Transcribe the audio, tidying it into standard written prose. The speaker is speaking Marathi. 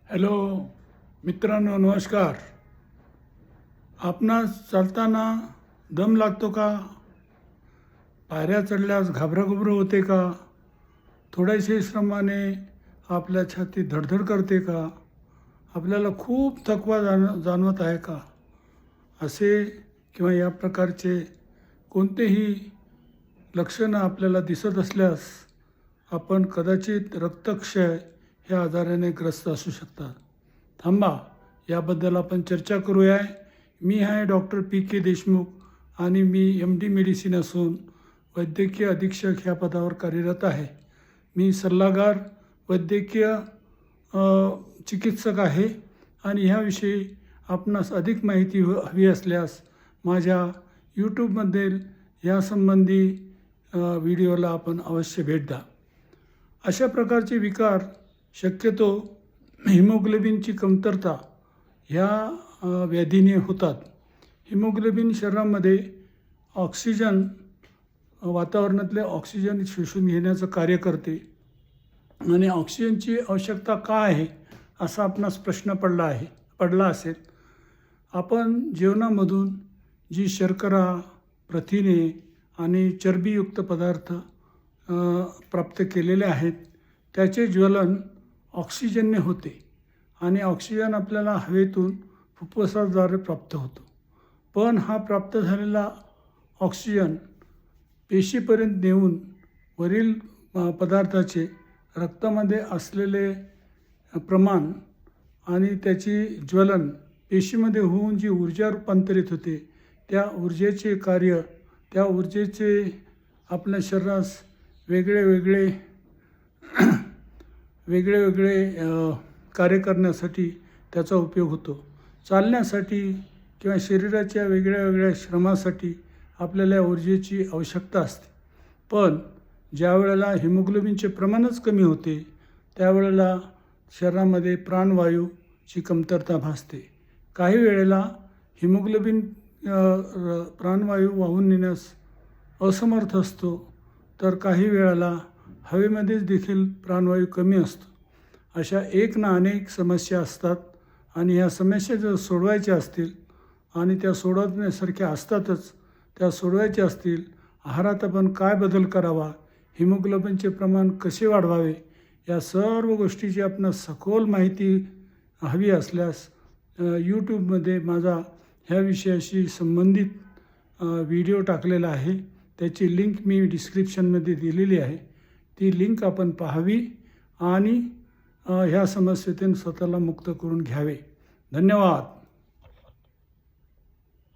हॅलो मित्रांनो, नमस्कार. आपणास चालताना दम लागतो का? पायऱ्या चढल्यास घाबराघुबरू होते का? थोड्याशा श्रमाने आपल्या छातीत धडधड करते का? आपल्याला खूप थकवा जाणवत आहे का? असे किंवा या प्रकारचे कोणतेही लक्षणं आपल्याला दिसत असल्यास आपण कदाचित रक्तक्षय ह्या आजाराने ग्रस्त असू शकतात. थांबा, याबद्दल आपण चर्चा करूया. मी आहे डॉक्टर PK देशमुख आणि मी MD मेडिसिन असून वैद्यकीय अधीक्षक ह्या पदावर कार्यरत आहे. मी सल्लागार वैद्यकीय चिकित्सक आहे आणि ह्याविषयी आपणास अधिक माहिती हवी असल्यास माझ्या यूट्यूबमधील यासंबंधी व्हिडिओला आपण अवश्य भेट द्या. अशा प्रकारचे विकार शक्यतो हिमोग्लोबिनची कमतरता ह्या व्याधीने होतात. हिमोग्लोबिन शरीरामध्ये ऑक्सिजन, वातावरणातले ऑक्सिजन शोषून घेण्याचं कार्य करते आणि ऑक्सिजनची आवश्यकता का आहे असा आपणास प्रश्न पडला असेल. आपण जेवणामधून जी शर्करा, प्रथिने आणि चरबीयुक्त पदार्थ प्राप्त केलेले आहेत त्याचे ज्वलन ऑक्सिजनने होते आणि ऑक्सिजन आपल्याला हवेतून फुफ्फुसाद्वारे प्राप्त होतो. पण हा प्राप्त झालेला ऑक्सिजन पेशीपर्यंत नेऊन वरील पदार्थाचे रक्तामध्ये असलेले प्रमाण आणि त्याची ज्वलन पेशीमध्ये होऊन जी ऊर्जा रूपांतरित होते त्या ऊर्जेचे कार्य, त्या ऊर्जेचे आपल्या शरीरास वेगळे कार्य करण्यासाठी त्याचा उपयोग होतो. चालण्यासाठी किंवा शरीराच्या वेगळ्या श्रमासाठी आपल्याला ऊर्जेची आवश्यकता असते. पण ज्या वेळेला हिमोग्लोबिनचे प्रमाणच कमी होते त्यावेळेला शरीरामध्ये प्राणवायूची कमतरता भासते. काही वेळेला हिमोग्लोबिन प्राणवायू वाहून नेण्यास असमर्थ असतो, तर काही वेळेला हवेमध्येच देखील प्राणवायू कमी असतो. अशा एक ना अनेक समस्या असतात आणि ह्या समस्या जर सोडवायच्या असतील आणि त्या सोडवण्यासारख्या असतातच, त्या सोडवायच्या असतील, आहारात आपण काय बदल करावा, हिमोग्लोबिनचे प्रमाण कसे वाढवावे, या सर्व गोष्टीची आपण सखोल माहिती हवी असल्यास यूट्यूबमध्ये माझा ह्या विषयाशी संबंधित व्हिडिओ टाकलेला आहे. त्याची लिंक मी डिस्क्रिप्शनमध्ये दिलेली आहे. ती लिंक आपण पाहावी आणि ह्या समस्येतून स्वतःला मुक्त करून घ्यावे. धन्यवाद.